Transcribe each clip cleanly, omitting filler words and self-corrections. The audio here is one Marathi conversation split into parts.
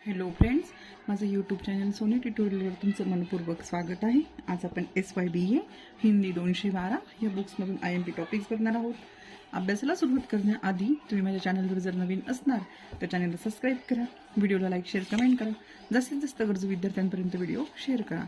हॅलो फ्रेंड्स, माझं यूट्यूब चॅनल सोनी ट्युटोरियलवर तुमचं मनपूर्वक स्वागत आहे। आज आपण SYBA हिंदी 212 या बुक्समधून IMP टॉपिक्स बघणार आहोत। अभ्यासाला सुरुवात करण्याआधी तुम्ही माझ्या चॅनलवर जर नवीन असणार तर चॅनलला सबस्क्राईब करा, व्हिडिओला लाईक शेअर कमेंट करा, जास्तीत जास्त गरजू विद्यार्थ्यांपर्यंत व्हिडिओ शेअर करा।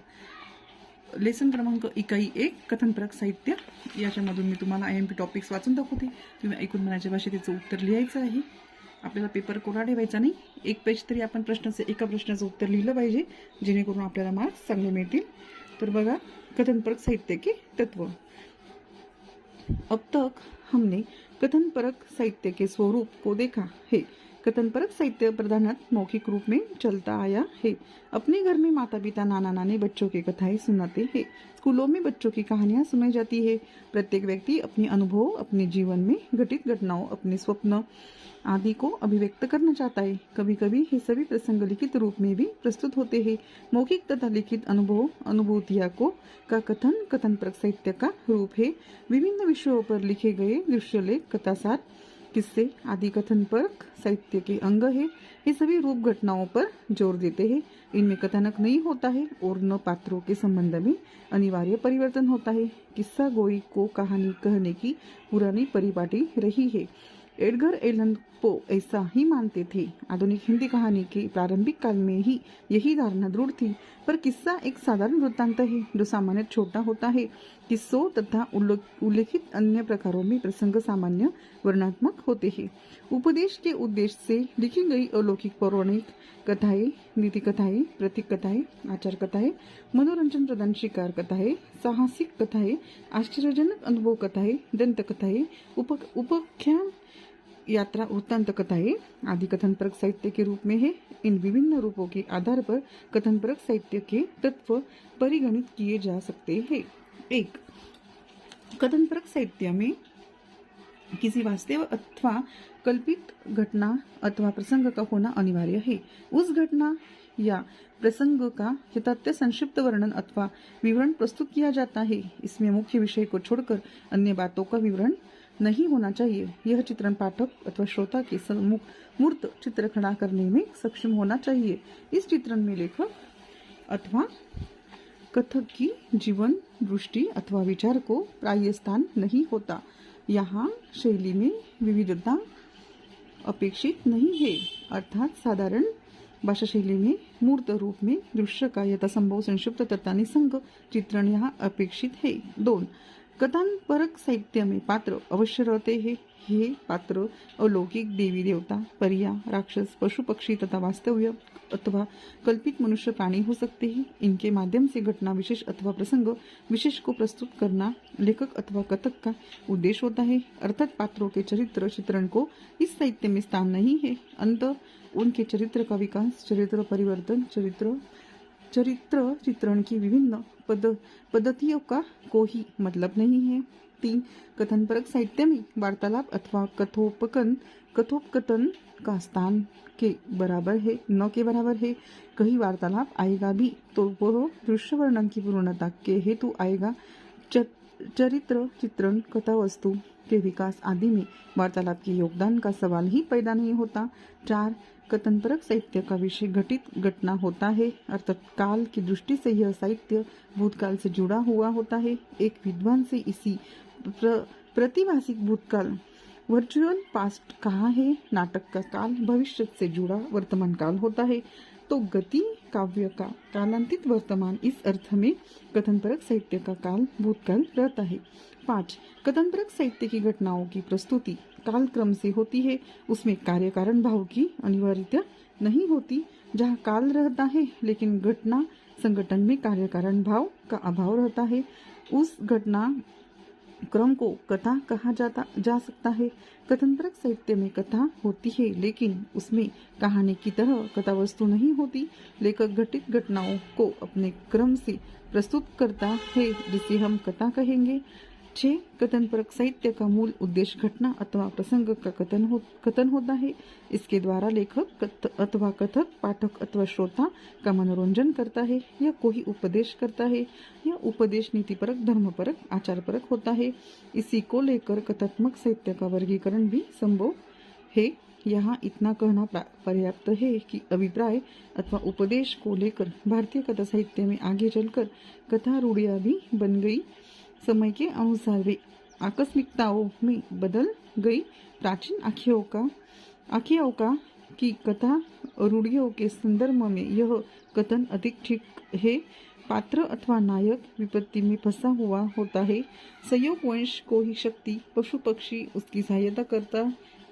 लेसन क्रमांक इकाई 1 कथनपरक साहित्य याच्यामधून मी तुम्हाला IMP टॉपिक्स वाचून दाखवते। तुम्ही ऐकून मनाच्या भाषेत त्याचं उत्तर लिहायचं आहे। आपल्याला पेपर कोरा ठेवायचा नाही, एक पेज तरी आपण एका प्रश्नाचं उत्तर लिहिलं पाहिजे, जेणेकरून आपल्याला मार्क्स चांगले मिळतील। तर बघा, कथनपरक साहित्य के तत्व। अब तक हमने कथनपरक साहित्य के स्वरूप को देखा है। कथनपरक साहित्य प्रधानतः मौखिक रूप में चलता आया है। अपने घर में माता पिता नाना नानी बच्चों की कथाएं सुनाते हैं। स्कूलों में बच्चों की कहानियां सुनाई जाती है। प्रत्येक व्यक्ति अपने अनुभव, अपने जीवन में घटित घटनाओं, अपने स्वप्न आदि को अभिव्यक्त करना चाहता है। कभी कभी ये सभी प्रसंग लिखित रूप में भी प्रस्तुत होते हैं। मौखिक तथा लिखित अनुभव अनुभूतियों का कथन कथनपरक साहित्य का रूप है। विभिन्न विषयों पर लिखे गए दृश्यलेख, कथासार, किस्से आदि कथनपरक साहित्य के अंग है। ये सभी रूप घटनाओं पर जोर देते हैं। इनमें कथानक नहीं होता है और न पात्रों के संबंध में अनिवार्य परिवर्तन होता है। किस्सा गोई को कहानी कहने की पुरानी परिपाटी रही है। एडगर एलन पो ऐसा ही मानते थे। आधुनिक हिंदी कहानी के प्रारंभिक काल में ही यही धारणा दृढ़ थी। पर किस्सा एक साधारण वृत्तांत है जो सामान्य छोटा होता है। किस्सों तथा उल्लेखित अन्य प्रकारों में प्रसंग सामान्य वर्णनात्मक होते हैं। उपदेश के उद्देश्य से लिखी गई अलौकिक पौराणिक कथाएं, नीति कथाएं, प्रतीक कथाएं, आचार कथाएं, मनोरंजन प्रदान शिकार कथाएं, साहसिक कथाएं, आश्चर्यजनक अनुभव कथाएं, दंत कथाएं, उपाख्यान, यात्रा वृत्तांत कथाएं आदि कथनपरक साहित्य के रूप में है। इन विभिन्न रूपों के आधार पर कथनपरक साहित्य के तत्व परिगणित किए जा सकते हैं। 1. कथनपरक साहित्य में किसी वास्तव अथवा कल्पित घटना अथवा प्रसंग का होना अनिवार्य है। उस घटना या प्रसंग का यथार्थ संक्षिप्त वर्णन अथवा विवरण प्रस्तुत किया जाता है। इसमें मुख्य विषय को छोड़कर अन्य बातों का विवरण नहीं होना चाहिए। यह चित्रण पाठक अथवा श्रोता के सम्मुख मूर्त चित्र खड़ा करने में सक्षम होना चाहिए। इस चित्रण में लेखक अथवा कथक की जीवन दृष्टि अथवा विचार को प्राय स्थान नहीं होता। यहाँ शैली में विविधता अपेक्षित नहीं है, अर्थात साधारण भाषा शैली में मूर्त रूप में दृश्य का यथासंभव संक्षिप्त तथा निसंग चित्रण यहाँ अपेक्षित है। 2. कथनपरक साहित्य में पात्र अवश्य रहते हैं। ये पात्र अलौकिक देवी देवता, परिया, राक्षस, पशु पक्षी तथा वास्तव्य अथवा कल्पित मनुष्य प्राणी हो सकते हैं। इनके माध्यम से घटना विशेष अथवा प्रसंग विशेष को प्रस्तुत करना लेखक अथवा कथक का उद्देश्य होता है। अर्थात पात्रों के चरित्र चित्रण को इस साहित्य में स्थान नहीं है। अंत उनके चरित्र का विकास, चरित्र परिवर्तन, चरित्र चित्रण की विभिन्न पद्धतियों का कोई मतलब नहीं है। 3. कथनपरक साहित्य में वार्तालाप अथवा कथोपकथन का स्थान के बराबर है, न के बराबर है। कहीं वार्तालाप आएगा भी तो वह दृश्य वर्णन की पूर्णता के हेतु आएगा। चरित्र चित्रण, कथा वस्तु के विकास आदि में वार्तालाप के योगदान का सवाल ही पैदा नहीं होता। 4. कथनपरक साहित्य का विषय घटित घटना होता है, अर्थात काल की दृष्टि से यह साहित्य भूतकाल से जुड़ा हुआ होता है। एक विद्वान से इसी प्रतिभासिक भूतकाल वर्चुअल पास्ट कहा है। नाटक का काल भविष्य से जुड़ा वर्तमान काल होता है, तो गति काव्य का कालांतित वर्तमान। इस अर्थ में कथनपरक साहित्य का काल भूतकाल रहता है। 5. कथनपरक साहित्य की घटनाओं की प्रस्तुति कालक्रम से होती है। उसमें कार्य कारण भाव की अनिवार्यता नहीं होती। जहाँ काल रहता है लेकिन घटना संगठन में कार्य कारण भाव का अभाव रहता है, उस घटना क्रम को कथा कहा जा सकता है। कथनपरक साहित्य में कथा होती है लेकिन उसमें कहानी की तरह कथा वस्तु नहीं होती। लेखक घटित घटनाओं को अपने क्रम से प्रस्तुत करता है, जिसे हम कथा कहेंगे। 6. कथनपरक साहित्य का मूल उद्देश्य घटना अथवा प्रसंग का कथन होता है। इसके द्वारा लेखक अथवा कथक पाठक अथवा श्रोता का मनोरंजन करता है या कोई उपदेश करता है। यह उपदेश नीतिपरक, धर्मपरक, आचारपरक होता है। इसी को लेकर कथात्मक साहित्य का वर्गीकरण भी संभव है। यहाँ इतना कहना पर्याप्त है कि अभिप्राय अथवा उपदेश को लेकर भारतीय कथा साहित्य में आगे चलकर कथा रूढ़ियाँ भी बन गई। समय के अनुसार वे आकस्मिकताओं में बदल गई। प्राचीन आख्याओं का की कथा रूढ़ियों के संदर्भ में यह कथन अधिक ठीक है। पात्र अथवा नायक विपत्ति में फंसा हुआ होता है। संयोगवश को ही शक्ति पशु पक्षी उसकी सहायता करता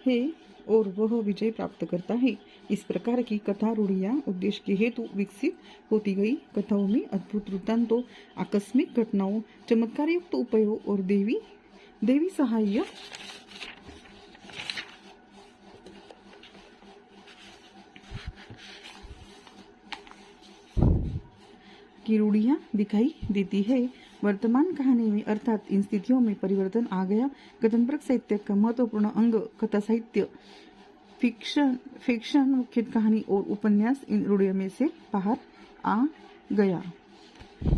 है और वह विजय प्राप्त करता है। इस प्रकार की कथा रूढ़ियाँ उद्देश्य के हेतु विकसित होती गई। कथाओं में अद्भुत वृत्तांतों, आकस्मिक घटनाओं, चमत्कार युक्त उपायों और देवी सहाय की रूढ़ियाँ दिखाई देती है। वर्तमान कहानी में अर्थात इन स्थितियों में परिवर्तन आ गया। कथनपरक साहित्य का महत्वपूर्ण अंग कथा साहित्य, फिक्शन, मुख्य कहानी और उपन्यास इन रूढ़ियों में से बाहर आ गया।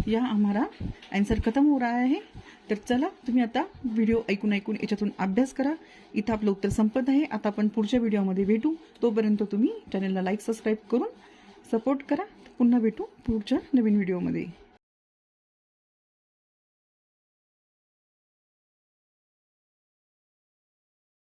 या हमारा आन्सर खत्म हो रहा आहे। तर चला तुम्ही आता व्हिडिओ ऐकून याच्यातून अभ्यास करा। इथं आपलं उत्तर संपत आहे। आता आपण पुढच्या व्हिडिओमध्ये भेटू। तोपर्यंत तुम्ही चॅनलला लाईक सबस्क्राईब करून सपोर्ट करा। पुन्हा भेटू पुढच्या नवीन व्हिडिओमध्ये।